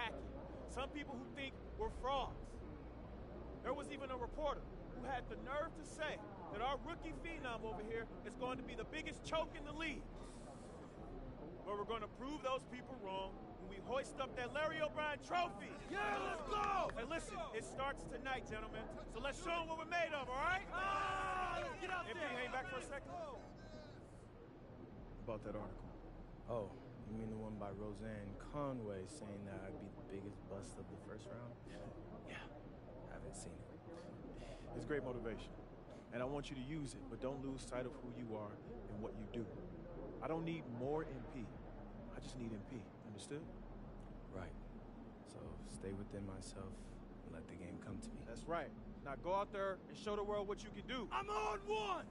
hacky. Some people who think we're frauds. There was even a reporter who had the nerve to say that our rookie phenom over here is going to be the biggest choke in the league. But we're going to prove those people wrong when we hoist up that Larry O'Brien trophy. Yeah, let's go! Hey, listen, it starts tonight, gentlemen. So let's show them what we're made of, all right? Let's get out MP, there! hang back for a second. About that article. Oh, you mean the one by Roseanne Conway saying that I'd be the biggest bust of the first round? Yeah, haven't seen it. It's great motivation. And I want you to use it, but don't lose sight of who you are and what you do. I don't need more MP. I just need MP. Understood? Right. So stay within myself and let the game come to me. That's right. Now go out there and show the world what you can do. I'm on one!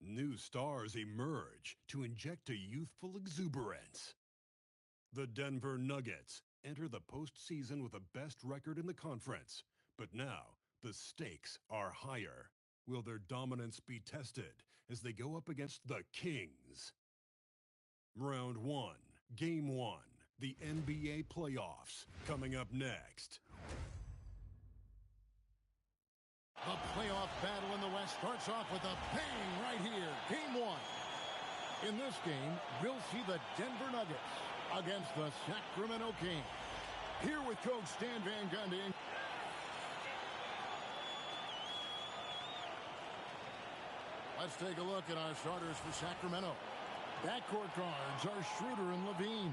New stars emerge to inject a youthful exuberance. The Denver Nuggets enter the postseason with the best record in the conference. But now, the stakes are higher. Will their dominance be tested as they go up against the Kings? Round 1, Game 1, the NBA playoffs, coming up next. The playoff battle in the West starts off with a bang right here. Game 1. In this game, we'll see the Denver Nuggets against the Sacramento Kings. Here with Coach Stan Van Gundy. Let's take a look at our starters for Sacramento. Backcourt guards are Schroeder and Levine.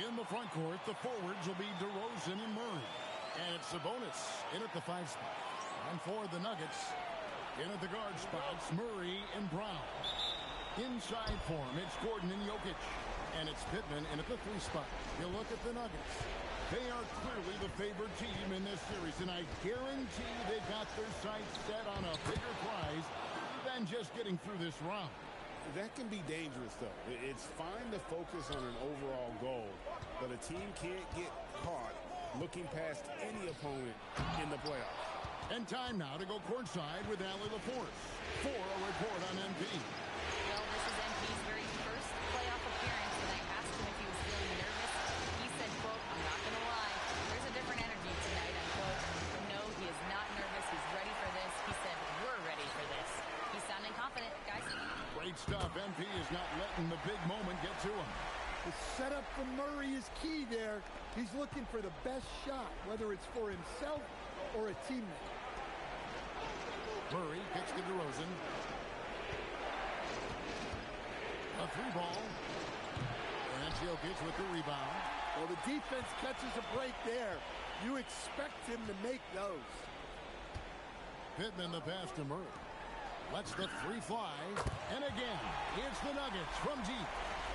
In the front court, the forwards will be DeRozan and Murray. And it's Sabonis in at the 5 spot. And for the Nuggets, in at the guard spots, Murray and Brown. Inside form, it's Gordon and Jokic. And it's Pittman in at the 3 spot. You look at the Nuggets. They are clearly the favored team in this series, and I guarantee they've got their sights set on a bigger prize than just getting through this round. That can be dangerous, though. It's fine to focus on an overall goal, but a team can't get caught looking past any opponent in the playoffs. And time now to go courtside with Allie LaForce for a report on MP. Well, this is MP's very first playoff appearance, and I asked him if he was feeling nervous. He said, quote, "I'm not going to lie, there's a different energy tonight," unquote. No, he is not nervous. He's ready for this. He said, "We're ready for this." He's sounding confident, guys. Great stuff. MP is not letting the big moment get to him. The setup from Murray is key there. He's looking for the best shot, whether it's for himself or a teammate. Murray kicks to DeRozan. A three ball. And Jokic with the rebound. Well, the defense catches a break there. You expect him to make those. Pittman the pass to Murray. Lets the three fly. And again, it's the Nuggets from deep.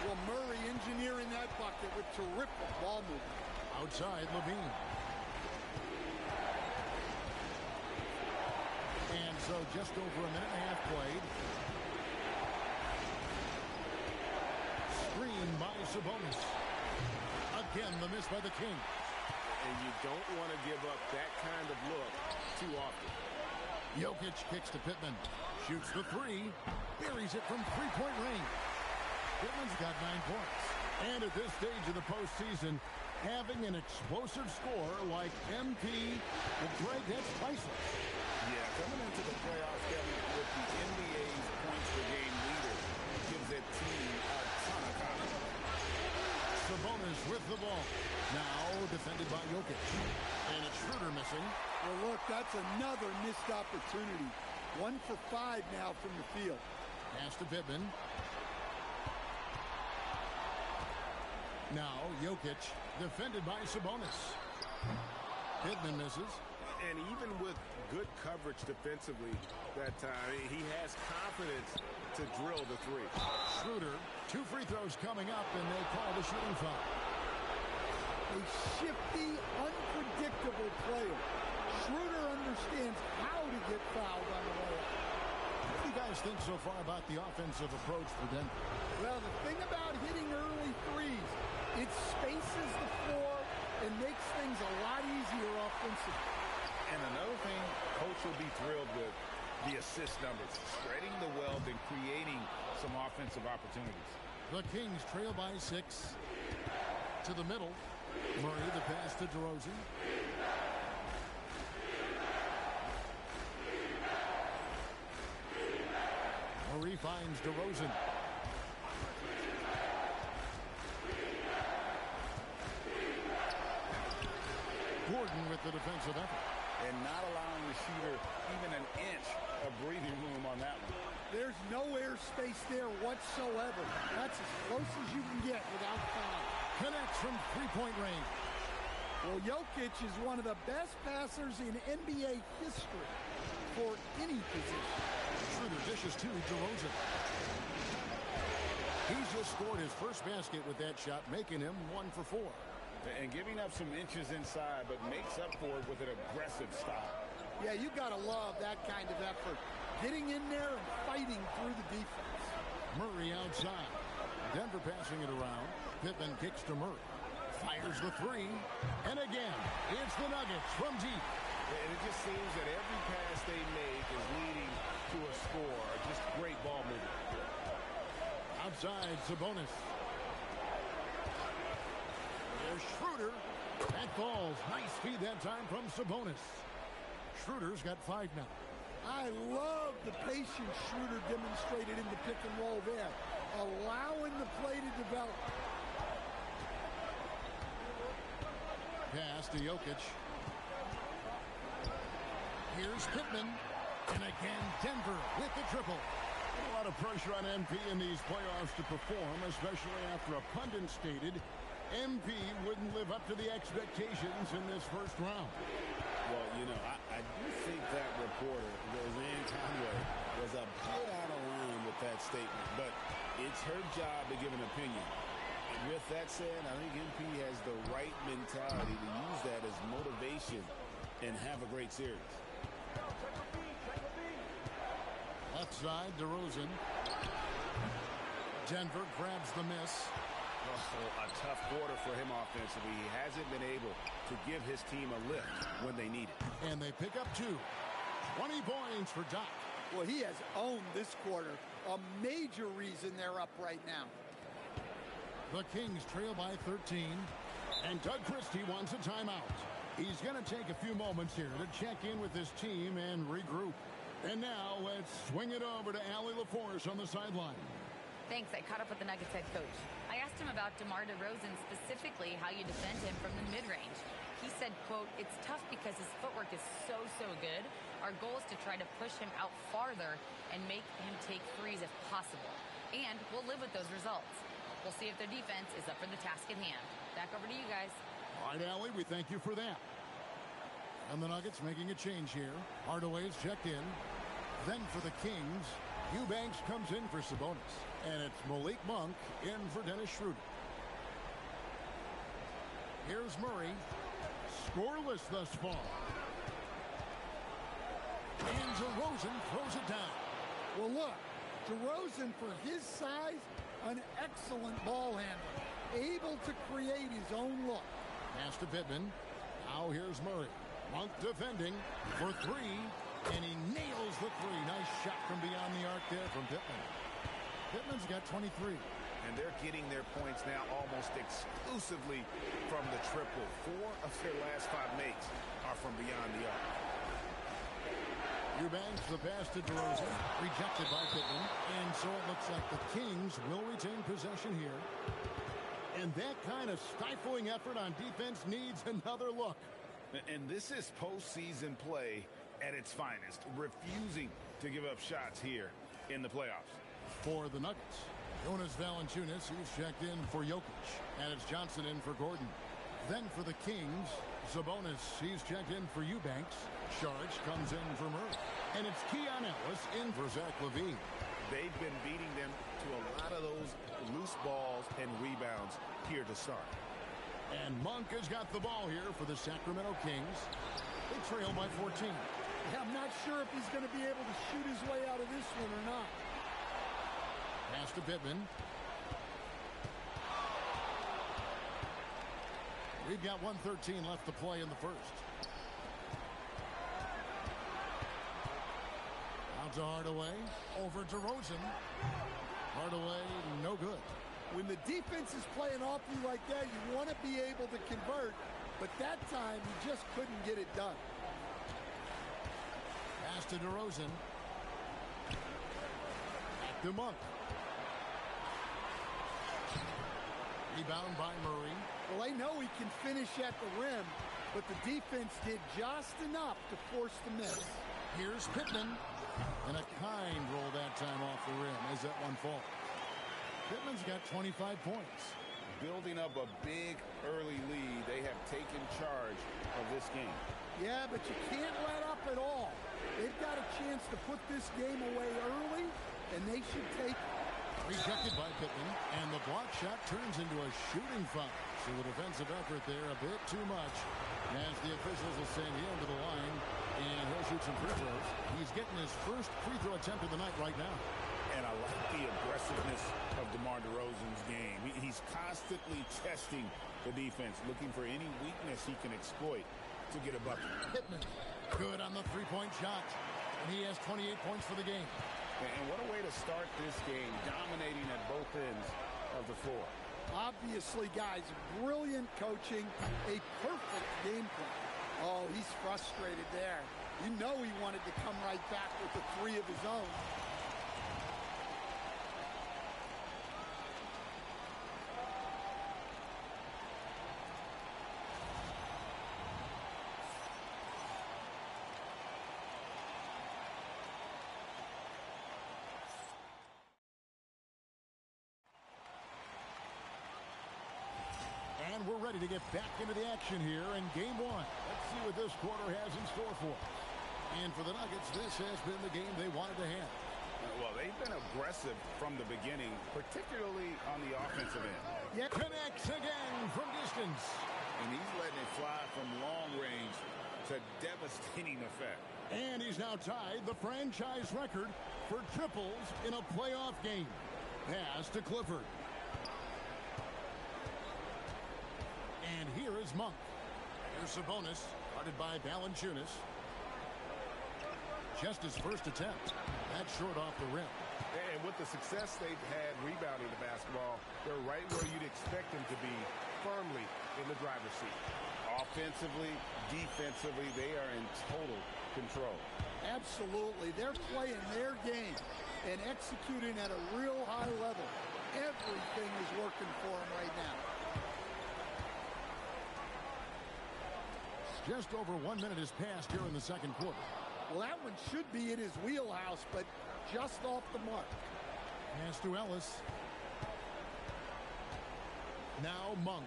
Well, Murray engineering that bucket with terrific ball movement. Outside, Levine. And so just over a minute and a half played. Screen by Sabonis. Again, the miss by the Kings. And you don't want to give up that kind of look too often. Jokic kicks to Pittman. Shoots the three. Buries it from three-point range. Pittman's got 9 points. And at this stage of the postseason, having an explosive score like MP, well, Greg, that's priceless. Yeah, coming into the playoffs, Kevin, with the NBA's points per game leader gives that team a ton of confidence. Sabonis with the ball. Now defended by Jokic. And it's Schroeder missing. Well, look, that's another missed opportunity. 1 for 5 now from the field. Pass to Pittman. Now Jokic defended by Sabonis. Pittman misses. And even with good coverage defensively that time, he has confidence to drill the three. Schroeder, 2 free throws coming up, and they call the shooting foul. A shifty, unpredictable player. Schroeder understands how to get fouled on the layup. What do you guys think so far about the offensive approach for Denver? Well, the thing about hitting early threes, it spaces the floor and makes things a lot easier offensively. And another thing, Coach will be thrilled with the assist numbers, spreading the wealth and creating some offensive opportunities. The Kings trail by 6 to the middle. Murray the pass to DeRozan. Murray finds DeRozan. Gordon with the defensive effort. And not allowing the shooter even an inch of breathing room on that one. There's no airspace there whatsoever. That's as close as you can get without foul. Connects from three-point range. Well, Jokic is one of the best passers in NBA history for any position. Schroeder dishes to DeRozan. He's just scored his first basket with that shot, making him 1 for 4. And giving up some inches inside, but makes up for it with an aggressive stop. Yeah, you got to love that kind of effort. Getting in there and fighting through the defense. Murray outside. Denver passing it around. Pittman kicks to Murray. Fires the three. And again, it's the Nuggets from deep. And it just seems that every pass they make is leading to a score. Just great ball movement. Outside, Sabonis. There's Schroeder. That falls. Nice feed that time from Sabonis. Schroeder's got 5 now. I love the patience Schroeder demonstrated in the pick and roll there. Allowing the play to develop. Pass to Jokic. Here's Pittman. And again, Denver with the triple. A lot of pressure on MP in these playoffs to perform, especially after a pundit stated MP wouldn't live up to the expectations in this first round. Well, you know, I do think that reporter, Roseanne Conway, was a bit out of line with that statement, but it's her job to give an opinion. And with that said, I think MP has the right mentality to use that as motivation and have a great series. Left side, DeRozan. Denver grabs the miss. Oh, a tough quarter for him offensively. He hasn't been able to give his team a lift when they need it. And they pick up 2. 20 points for Doc. Well, he has owned this quarter. A major reason they're up right now. The Kings trail by 13. And Doug Christie wants a timeout. He's going to take a few moments here to check in with his team and regroup. And now let's swing it over to Allie LaForce on the sideline. Thanks. I caught up with the Nuggets head coach. I asked him about DeMar DeRozan, specifically how you defend him from the mid-range. He said, quote, "It's tough because his footwork is so so good. Our goal is to try to push him out farther and make him take threes if possible. And we'll live with those results. We'll see if their defense is up for the task at hand. Back over to you guys. All right, Allie, we thank you for that. And the Nuggets making a change here. Hardaway's checked in. Then for the Kings, Eubanks comes in for Sabonis. And it's Malik Monk in for Dennis Schroeder. Here's Murray. Scoreless thus far. And DeRozan throws it down. Well, look, DeRozan, for his size, an excellent ball handler, able to create his own look. Pass to Pittman. Now here's Murray. Monk defending for three, and he nails the three. Nice shot from beyond the arc there from Pittman. Pittman's got 23. And they're getting their points now almost exclusively from the triple. 4 of their last 5 makes are from beyond the arc. Eubanks, the pass to DeRozan, rejected by Pittman. And so it looks like the Kings will retain possession here. And that kind of stifling effort on defense needs another look. And this is postseason play at its finest, refusing to give up shots here in the playoffs. For the Nuggets, Jonas Valanciunas, who's checked in for Jokic. And it's Johnson in for Gordon. Then for the Kings, Sabonis, he's checked in for Eubanks. Sharge comes in for Murray. And it's Keon Ellis in for Zach LaVine. They've been beating them to a lot of those loose balls and rebounds here to start. And Monk has got the ball here for the Sacramento Kings. They trail by 14. Yeah, I'm not sure if he's going to be able to shoot his way out of this one or not. Pass to Pittman. We've got 1:13 left to play in the first. Out to Hardaway. Over to Rosen. Hardaway, no good. When the defense is playing off you like that, you want to be able to convert, but that time you just couldn't get it done. Pass to DeRozan. Back to Monk. Rebound by Murray. Well, they know he can finish at the rim, but the defense did just enough to force the miss. Here's Pittman. And a kind roll that time off the rim as that one falls. Pittman's got 25 points. Building up a big early lead. They have taken charge of this game. Yeah, but you can't let up at all. They've got a chance to put this game away early, and they should take it. Rejected by Pittman, and the block shot turns into a shooting foul. So the defensive effort there a bit too much. As the officials will send him to the line, and he'll shoot some free throws. He's getting his first free throw attempt of the night right now. And I like the aggressiveness of DeMar DeRozan's game. He's constantly testing the defense, looking for any weakness he can exploit to get a bucket. Pittman, good on the three-point shot. And he has 28 points for the game. And what a way to start this game, dominating at both ends of the floor. Obviously, guys, brilliant coaching, a perfect game plan. Oh, he's frustrated there. You know he wanted to come right back with the three of his own. And we're ready to get back into the action here in game one. Let's see what this quarter has in store for us. And for the Nuggets, this has been the game they wanted to have. Well, they've been aggressive from the beginning, particularly on the offensive end. Yeah. Connects again from distance. And he's letting it fly from long range to devastating effect. And he's now tied the franchise record for triples in a playoff game. Pass to Clifford. And here is Monk. Here's Sabonis, guarded by Valanciunas. Just his first attempt. That's short off the rim. And with the success they've had rebounding the basketball, they're right where you'd expect them to be, firmly in the driver's seat. Offensively, defensively, they are in total control. Absolutely. They're playing their game and executing at a real high level. Everything is working for them right now. Just over 1 minute has passed here in the second quarter. Well, that one should be in his wheelhouse, but just off the mark. Pass to Ellis. Now Monk.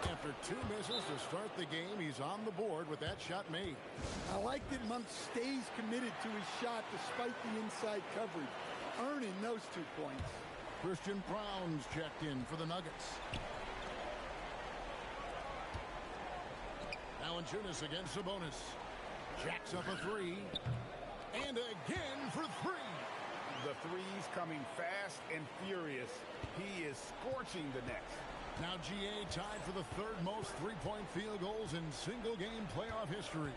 After 2 misses to start the game, he's on the board with that shot made. I like that Monk stays committed to his shot despite the inside coverage, earning those 2 points. Christian Brown's checked in for the Nuggets. Valanciunas against Sabonis. Jacks up a 3. And again for 3. The threes coming fast and furious. He is scorching the Nets. Now GA tied for the 3rd most three-point field goals in single-game playoff history.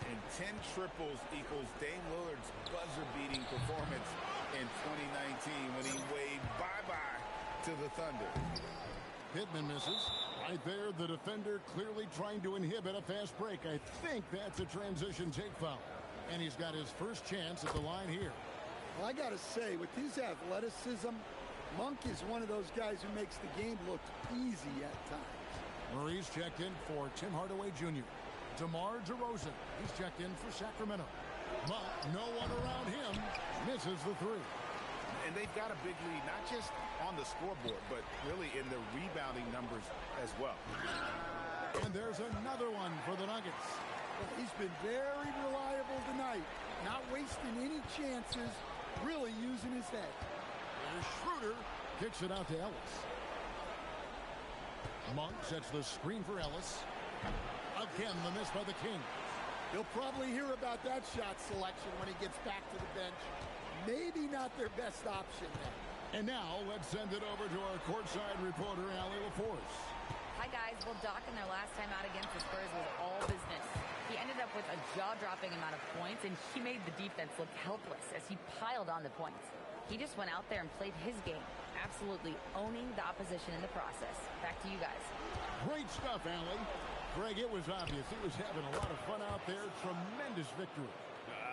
And 10 triples equals Dame Lillard's buzzer-beating performance in 2019 when he waved bye-bye to the Thunder. Pittman misses. Right there, the defender clearly trying to inhibit a fast break. I think that's a transition take foul. And he's got his first chance at the line here. Well, I got to say, with his athleticism, Monk is one of those guys who makes the game look easy at times. Murray's checked in for Tim Hardaway Jr. DeMar DeRozan, he's checked in for Sacramento. Monk, no one around him, misses the 3. And they've got a big lead, not just on the scoreboard, but really in the rebounding numbers as well. And there's another one for the Nuggets. Well, he's been very reliable tonight, not wasting any chances, really using his head. There's Schroeder, kicks it out to Ellis. Monk sets the screen for Ellis. Again, the miss by the King. He'll probably hear about that shot selection when he gets back to the bench. Maybe not their best option then. And now, let's send it over to our courtside reporter, Allie LaForce. Hi, guys. Well, Doc in their last time out against the Spurs was all business. He ended up with a jaw-dropping amount of points, and he made the defense look helpless as he piled on the points. He just went out there and played his game, absolutely owning the opposition in the process. Back to you guys. Great stuff, Allie. Greg, it was obvious he was having a lot of fun out there. Tremendous victory.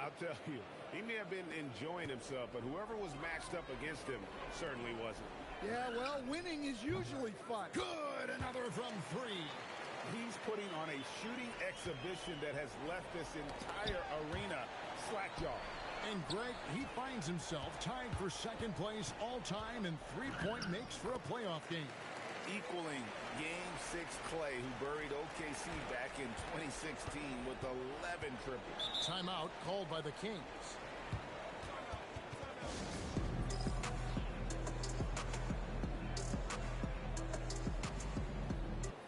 I'll tell you, he may have been enjoying himself, but whoever was matched up against him certainly wasn't. Yeah, well, winning is usually fun. Good, another from 3. He's putting on a shooting exhibition that has left this entire arena slack-jawed. And Greg, he finds himself tied for 2nd place all-time in three-point makes for a playoff game. Equaling Game 6 Clay, who buried OKC back in 2016 with 11 triples. Timeout called by the Kings.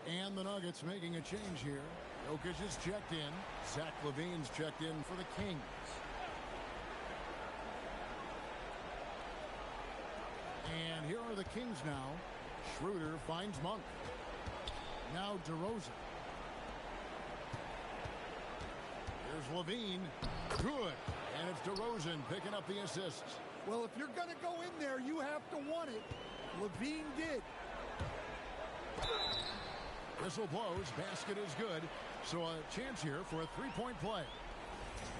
And the Nuggets making a change here. Jokic is checked in. Zach LaVine's checked in for the Kings. And here are the Kings now. Schroeder finds Monk. Now DeRozan. Here's LaVine. Good. And it's DeRozan picking up the assist. Well, if you're going to go in there, you have to want it. LaVine did. Whistle blows. Basket is good. So a chance here for a three-point play.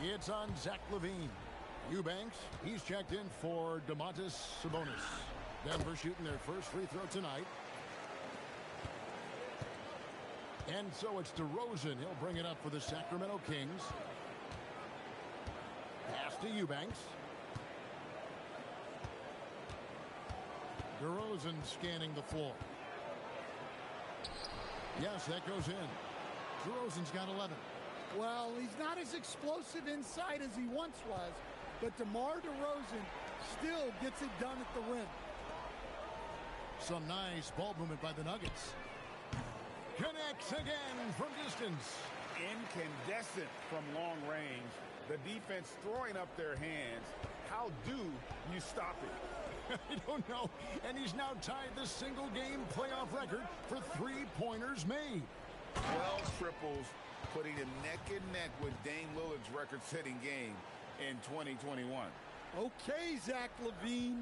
It's on Zach LaVine. Eubanks, he's checked in for Domantas Sabonis. Denver shooting their first free throw tonight. And so it's DeRozan. He'll bring it up for the Sacramento Kings. Pass to Eubanks. DeRozan scanning the floor. Yes, that goes in. DeRozan's got 11. Well, he's not as explosive inside as he once was, but DeMar DeRozan still gets it done at the rim. Some nice ball movement by the Nuggets. Connects again from distance. Incandescent from long range. The defense throwing up their hands. How do you stop it? I don't know. And he's now tied the single-game playoff record for three-pointers made. 12 triples, putting him neck and neck with Dame Lillard's record-setting game in 2021. Okay, Zach LaVine.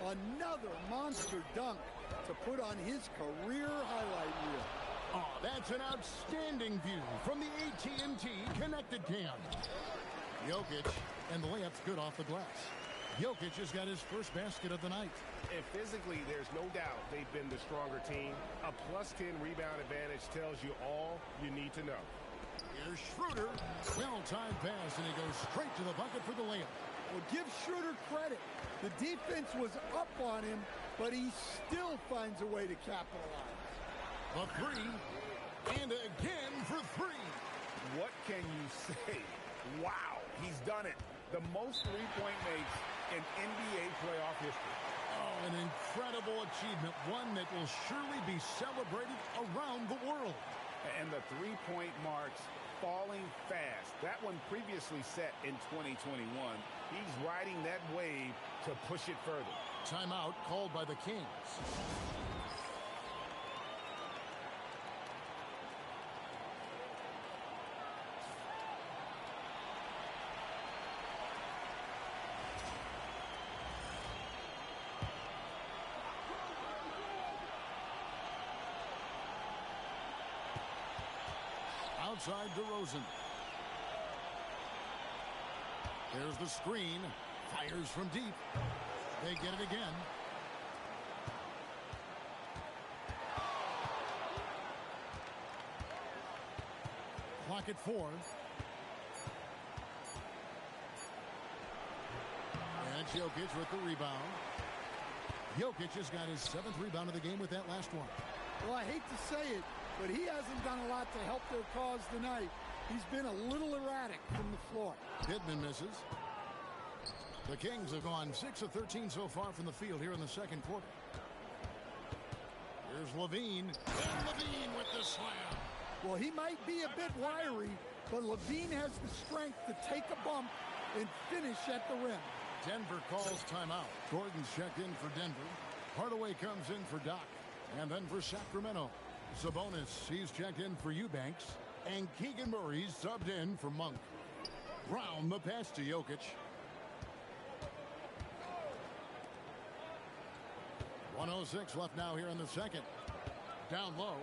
Another monster dunk to put on his career highlight reel. Oh, that's an outstanding view from the AT&T Connected Cam. Jokic, and the layup's good off the glass. Jokic has got his first basket of the night. And physically, there's no doubt they've been the stronger team. A +10 rebound advantage tells you all you need to know. Here's Schroeder. Well-timed pass, and he goes straight to the bucket for the layup. Well, give Schroeder credit. The defense was up on him, but he still finds a way to capitalize. The three, and again for three. What can you say? Wow, he's done it. The most three-point makes in NBA playoff history. Oh, an incredible achievement, one that will surely be celebrated around the world. And the three-point marks falling fast. That one previously set in 2021. He's riding that wave to push it further. Timeout called by the Kings. Outside DeRozan. There's the screen. Fires from deep. They get it again. Clock at 4. And Jokic with the rebound. Jokic has got his 7th rebound of the game with that last one. Well, I hate to say it, but he hasn't done a lot to help their cause tonight. He's been a little erratic from the floor. Pittman misses. The Kings have gone 6 of 13 so far from the field here in the second quarter. Here's LaVine. And LaVine with the slam. Well, he might be a bit wiry, but LaVine has the strength to take a bump and finish at the rim. Denver calls timeout. Gordon's checked in for Denver. Hardaway comes in for Doc. And then for Sacramento, Sabonis, he's checked in for Eubanks. And Keegan Murray's subbed in for Monk. Brown, the pass to Jokic. 1:06 left now here in the second. Down low.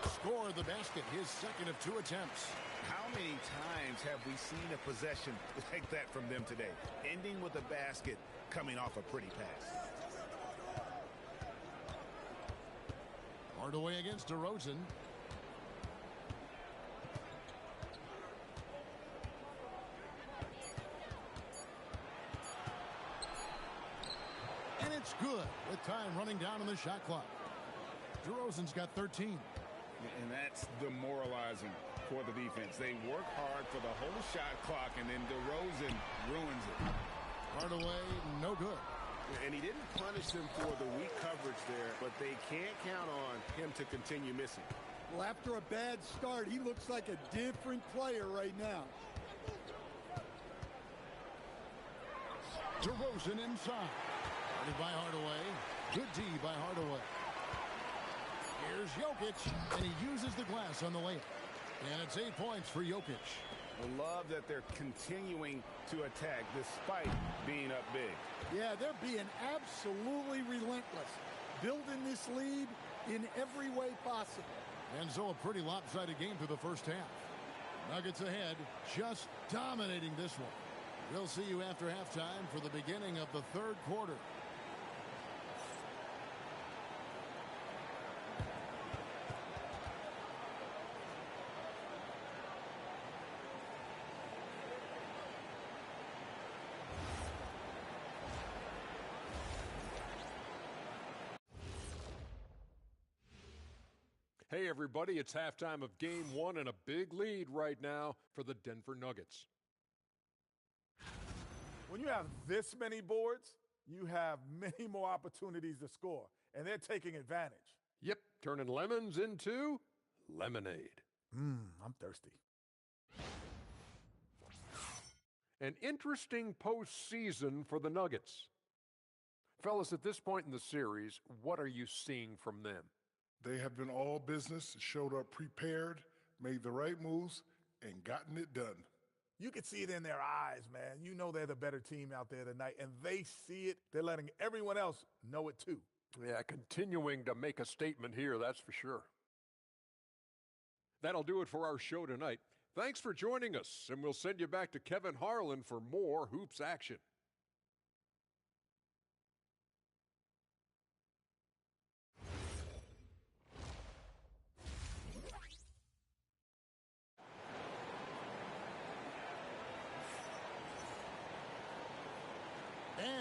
Score the basket, his second of 2 attempts. How many times have we seen a possession like that from them today? Ending with a basket, coming off a pretty pass. Hardaway against DeRozan. And it's good with time running down on the shot clock. DeRozan's got 13. And that's demoralizing for the defense. They work hard for the whole shot clock, and then DeRozan ruins it. Hardaway, no good. And he didn't punish them for the weak coverage there, but they can't count on him to continue missing. Well, after a bad start, he looks like a different player right now. DeRozan inside. Guarded by Hardaway. Good D by Hardaway. Here's Jokic, and he uses the glass on the layup. And it's 8 points for Jokic. I love that they're continuing to attack despite being up big. Yeah, they're being absolutely relentless, building this lead in every way possible. And so a pretty lopsided game through the first half. Nuggets ahead, just dominating this one. We'll see you after halftime for the beginning of the third quarter. Hey, everybody, it's halftime of Game 1 and a big lead right now for the Denver Nuggets. When you have this many boards, you have many more opportunities to score, and they're taking advantage. Yep, turning lemons into lemonade. I'm thirsty. An interesting postseason for the Nuggets. Fellas, at this point in the series, what are you seeing from them? They have been all business, showed up prepared, made the right moves, and gotten it done. You can see it in their eyes, man. You know they're the better team out there tonight, and they see it. They're letting everyone else know it too. Yeah, continuing to make a statement here, that's for sure. That'll do it for our show tonight. Thanks for joining us, and we'll send you back to Kevin Harlan for more hoops action.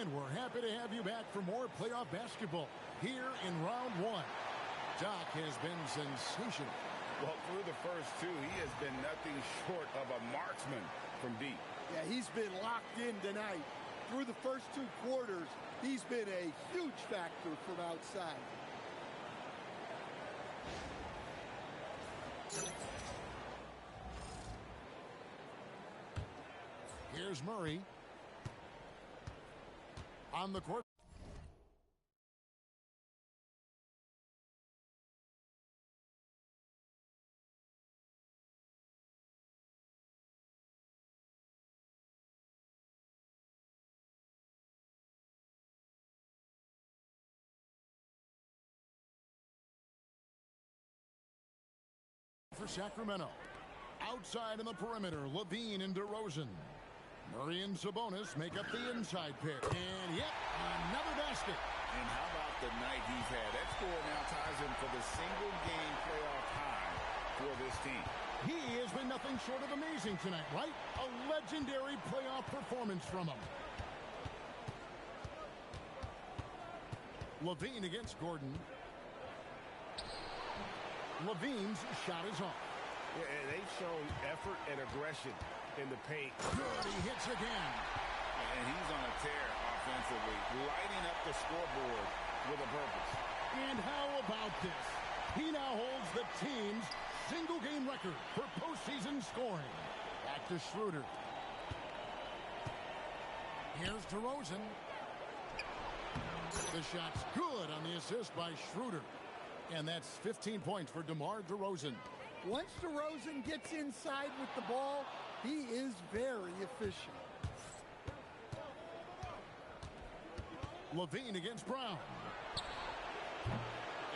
And we're happy to have you back for more playoff basketball here in round one. Doc has been sensational. Well, through the first two, he has been nothing short of a marksman from deep. Yeah, he's been locked in tonight. Through the first two quarters, he's been a huge factor from outside. Here's Murray. On the court. For Sacramento. Outside in the perimeter, Levine and DeRozan. Murray and Sabonis make up the inside pair. And yep, another basket. And how about the night he's had? That score now ties him for the single-game playoff high for this team. He has been nothing short of amazing tonight, right? A legendary playoff performance from him. Levine against Gordon. Levine's shot is off. Yeah, and they've shown effort and aggression in the paint. Good, he hits again. And he's on a tear offensively, lighting up the scoreboard with a purpose. And how about this? He now holds the team's single-game record for postseason scoring. Back to Schroeder. Here's DeRozan. The shot's good on the assist by Schroeder. And that's 15 points for DeMar DeRozan. Once DeRozan gets inside with the ball, he is very efficient. Levine against Brown.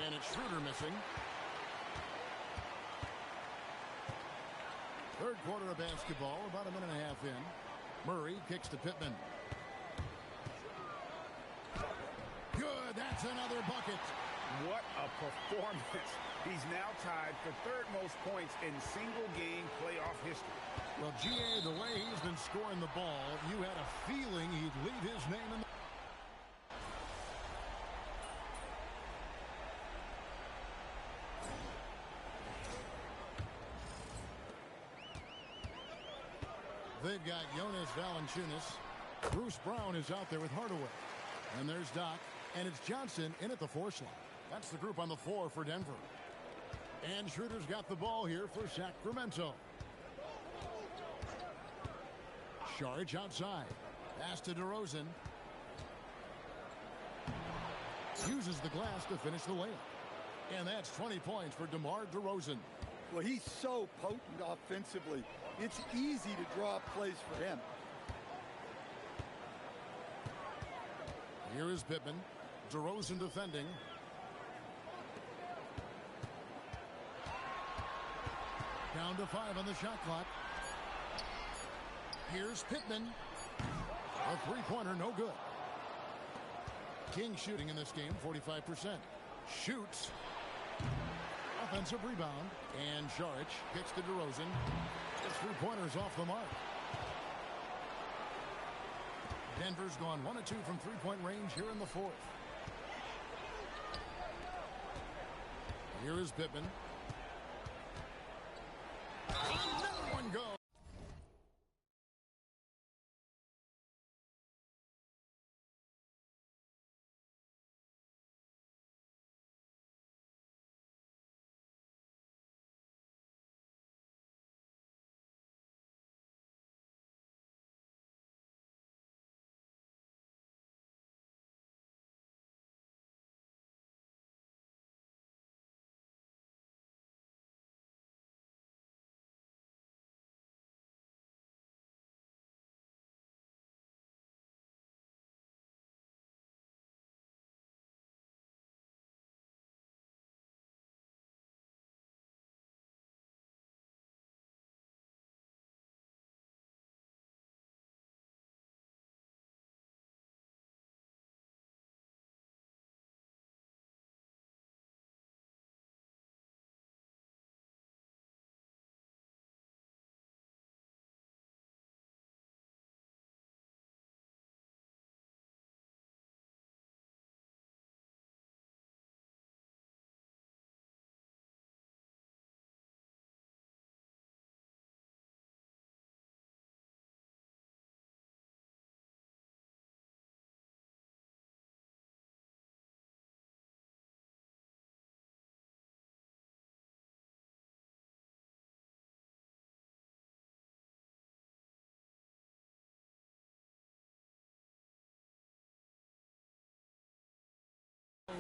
And it's Schroeder missing. Third quarter of basketball, about a minute and a half in. Murray kicks to Pittman. Good, that's another bucket. What a performance. He's now tied for third most points in single-game playoff history. Well, G.A., the way he's been scoring the ball, you had a feeling he'd leave his name in the... They've got Jonas Valanciunas. Bruce Brown is out there with Hardaway. And there's Doc. And it's Johnson in at the force line. That's the group on the floor for Denver. And Schroeder's got the ball here for Sacramento. Saric outside. Pass to DeRozan. Uses the glass to finish the layup. And that's 20 points for DeMar DeRozan. Well, he's so potent offensively. It's easy to draw up plays for him. Here is Pittman. DeRozan defending. Down to 5 on the shot clock. Here's Pittman. A three-pointer, no good. King shooting in this game, 45%. Shoots. Offensive rebound. And Saric kicks to DeRozan. The three-pointer's off the mark. Denver's gone 1 of 2 from three-point range here in the fourth. Here is Pittman. Another one goes.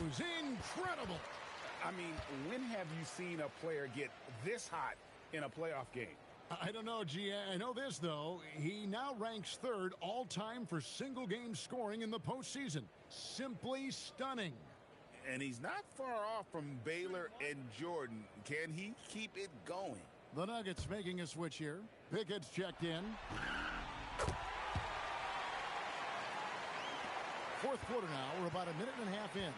goes. Incredible. I mean, when have you seen a player get this hot in a playoff game? I don't know, G. I know this, though. He now ranks third all-time for single-game scoring in the postseason. Simply stunning. And he's not far off from Baylor and Jordan. Can he keep it going? The Nuggets making a switch here. Pickett's checked in. Fourth quarter now. We're about a minute and a half in.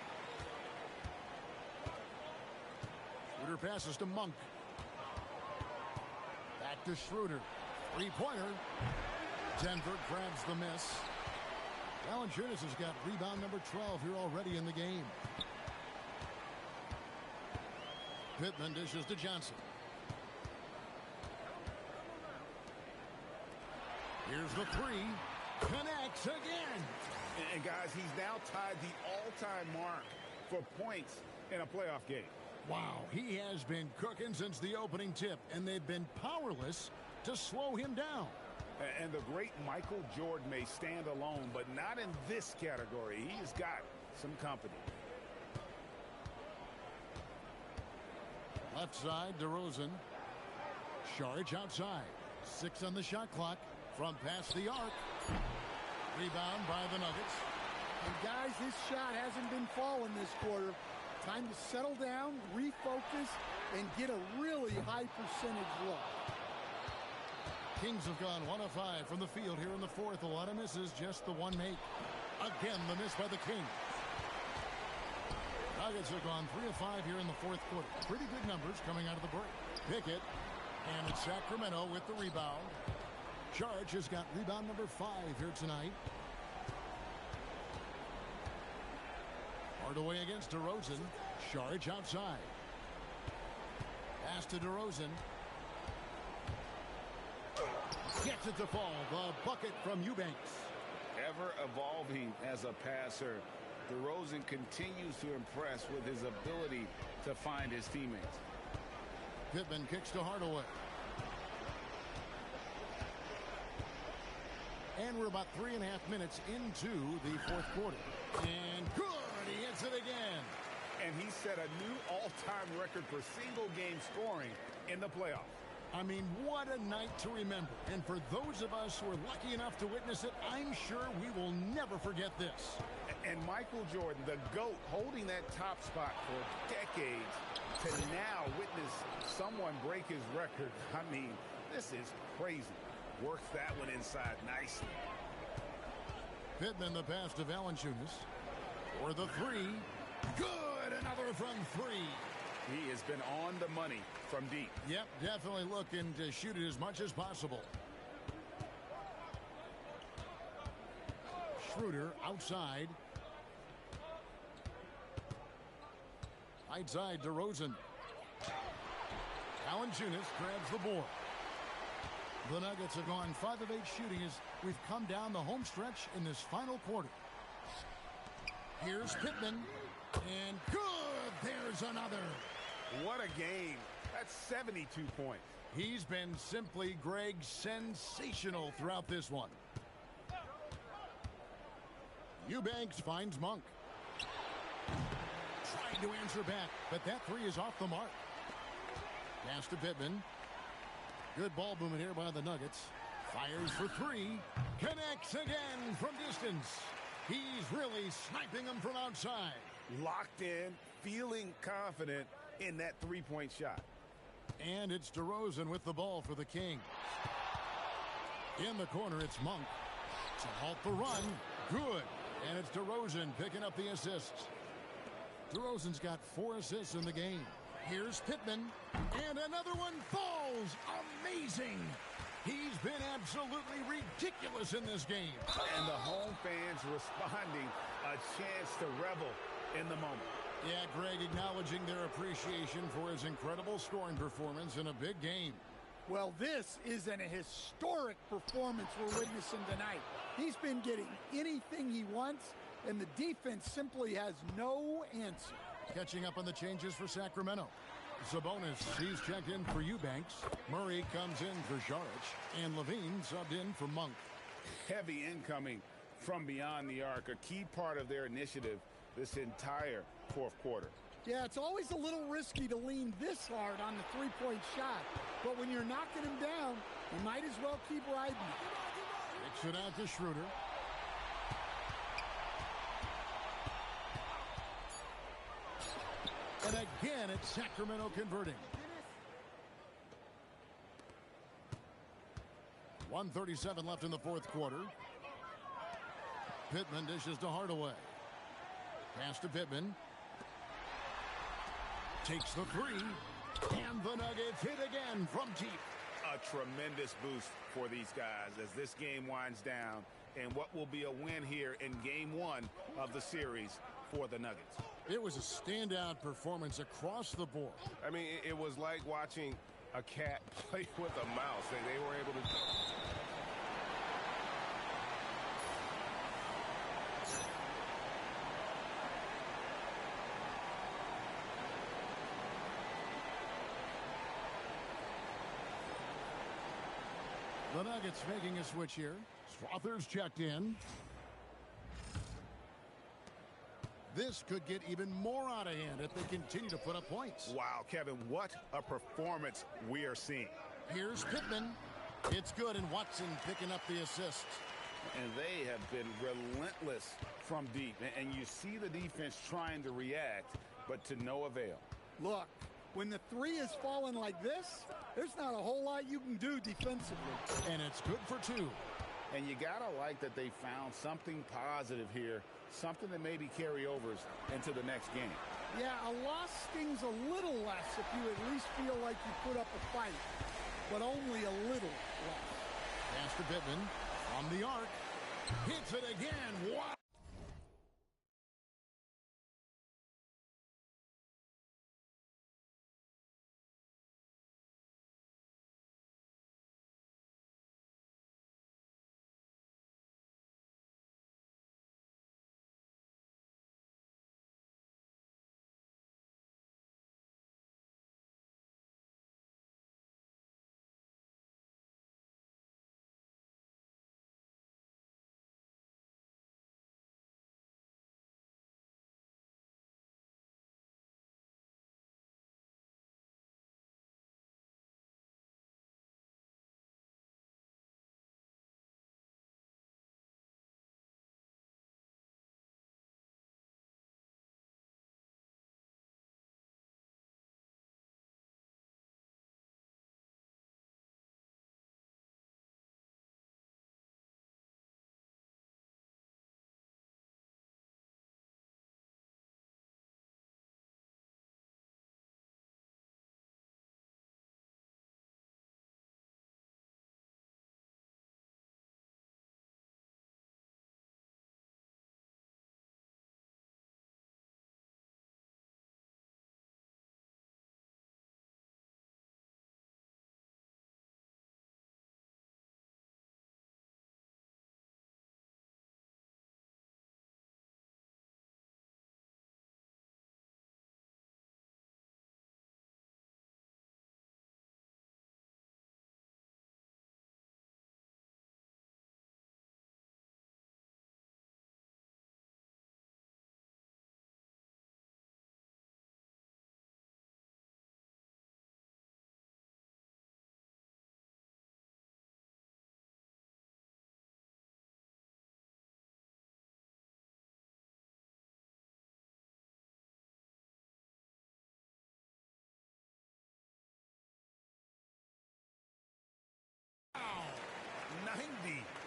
Schroeder passes to Monk. Back to Schroeder. Three-pointer. Denver grabs the miss. Valanciunas has got rebound number 12 here already in the game. Pittman dishes to Johnson. Here's the three. Connects again. And guys, he's now tied the all-time mark for points in a playoff game. Wow, he has been cooking since the opening tip, and they've been powerless to slow him down. And the great Michael Jordan may stand alone, but not in this category. He's got some company. Left side, DeRozan. Saric outside. 6 on the shot clock from past the arc. Rebound by the Nuggets. And guys, this shot hasn't been falling this quarter. Time to settle down, refocus, and get a really high percentage look. Kings have gone 1 of 5 from the field here in the fourth. A lot of misses, just the one make. Again, the miss by the Kings. Nuggets have gone 3 of 5 here in the fourth quarter. Pretty good numbers coming out of the break. Pickett, and it's Sacramento with the rebound. Saric has got rebound number 5 here tonight. Hardaway against DeRozan. Saric outside. Pass to DeRozan. Gets it to fall. The bucket from Eubanks. Ever evolving as a passer, DeRozan continues to impress with his ability to find his teammates. Pittman kicks to Hardaway. And we're about 3.5 minutes into the fourth quarter. And good! He hits it again. And he set a new all-time record for single-game scoring in the playoffs. I mean, what a night to remember. And for those of us who are lucky enough to witness it, I'm sure we will never forget this. And Michael Jordan, the GOAT, holding that top spot for decades, to now witness someone break his record. I mean, this is crazy. Works that one inside nicely. Pittman the pass to Valanciunas. For the three. Good! Another from 3. He has been on the money from deep. Yep, definitely looking to shoot it as much as possible. Schroeder outside. Right side, DeRozan. Valanciunas grabs the board. The Nuggets have gone 5 of 8 shooting as we've come down the home stretch in this final quarter. Here's Pittman. And good! There's another. What a game. That's 72 points. He's been simply, Greg, sensational throughout this one. Eubanks finds Monk. Trying to answer back, but that 3 is off the mark. Pass to Pittman. Good ball movement here by the Nuggets. Fires for 3. Connects again from distance. He's really sniping them from outside. Locked in, feeling confident in that three-point shot. And it's DeRozan with the ball for the Kings. In the corner, it's Monk. To halt the run. Good. And it's DeRozan picking up the assists. DeRozan's got 4 assists in the game. Here's Pittman. And another one falls. Amazing. He's been absolutely ridiculous in this game. And the home fans responding, a chance to revel in the moment. Yeah, Greg, acknowledging their appreciation for his incredible scoring performance in a big game. Well, this is a historic performance we're witnessing tonight. He's been getting anything he wants, and the defense simply has no answer. Catching up on the changes for Sacramento. Sabonis, he's checked in for Eubanks. Murray comes in for Saric. And Levine subbed in for Monk. Heavy incoming from beyond the arc, a key part of their initiative this entire fourth quarter. Yeah, it's always a little risky to lean this hard on the three-point shot. But when you're knocking him down, you might as well keep riding it. Kicks it out to Schroeder. And again, it's Sacramento converting. 1:37 left in the fourth quarter. Pittman dishes to Hardaway. Pass to Pittman. Takes the three. And the Nuggets hit again from deep. A tremendous boost for these guys as this game winds down. And what will be a win here in game one of the series for the Nuggets. It was a standout performance across the board. I mean, it was like watching a cat play with a mouse. They were able to... The Nuggets making a switch here. Strother's checked in. This could get even more out of hand if they continue to put up points. Wow, Kevin, what a performance we are seeing. Here's Pittman. It's good, and Watson picking up the assist. And they have been relentless from deep. And you see the defense trying to react, but to no avail. Look, when the three is falling like this, there's not a whole lot you can do defensively. And it's good for two. And you got to like that they found something positive here, something that maybe carryovers into the next game. Yeah, a loss stings a little less if you at least feel like you put up a fight, but only a little less. Pass to Pittman on the arc. Hits it again. Wow.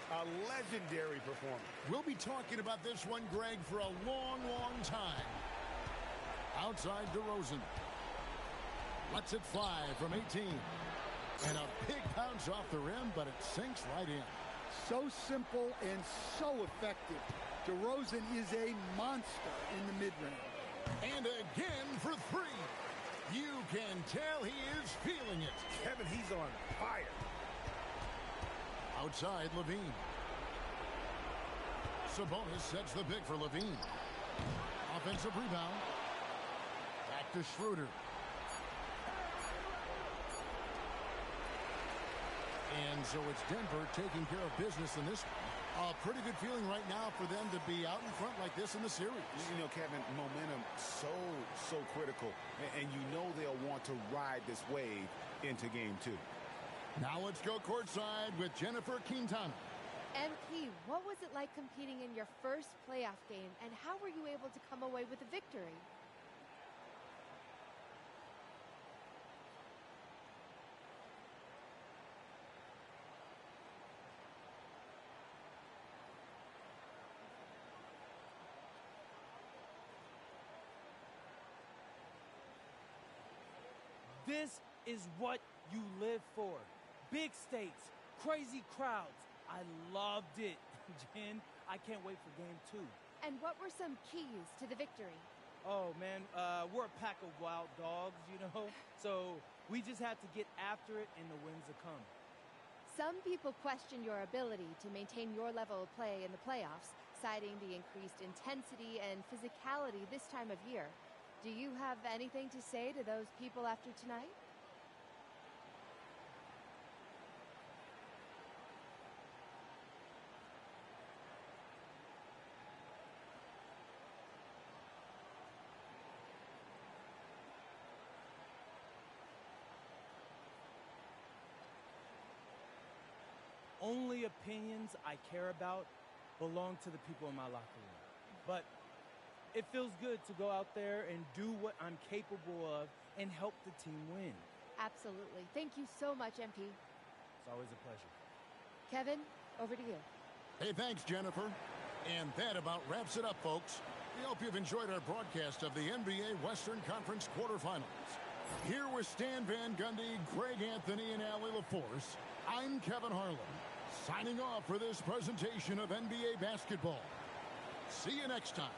A legendary performance. We'll be talking about this one, Greg, for a long, long time. Outside DeRozan. Lets it fly from 18. And a big bounce off the rim, but it sinks right in. So simple and so effective. DeRozan is a monster in the mid-range. And again for three. You can tell he is feeling it. Kevin, he's on fire. Outside, Levine. Sabonis sets the pick for Levine. Offensive rebound. Back to Schroeder. And so it's Denver taking care of business in this one. A pretty good feeling right now for them to be out in front like this in the series. You know, Kevin, momentum so critical. And you know they'll want to ride this wave into game 2. Now let's go courtside with Jennifer Quintana. MP, what was it like competing in your first playoff game, and how were you able to come away with a victory? This is what you live for. Big stakes, crazy crowds. I loved it. Jen, I can't wait for game 2. And what were some keys to the victory? Oh, man, we're a pack of wild dogs, you know? So we just had to get after it, and the wins will come. Some people question your ability to maintain your level of play in the playoffs, citing the increased intensity and physicality this time of year. Do you have anything to say to those people after tonight? Only opinions I care about belong to the people in my locker room. But it feels good to go out there and do what I'm capable of and help the team win. Absolutely. Thank you so much, MP. It's always a pleasure. Kevin, over to you. Hey, thanks, Jennifer. And that about wraps it up, folks. We hope you've enjoyed our broadcast of the NBA Western Conference quarterfinals. Here with Stan Van Gundy, Greg Anthony, and Allie LaForce, I'm Kevin Harlan, signing off for this presentation of NBA basketball. See you next time.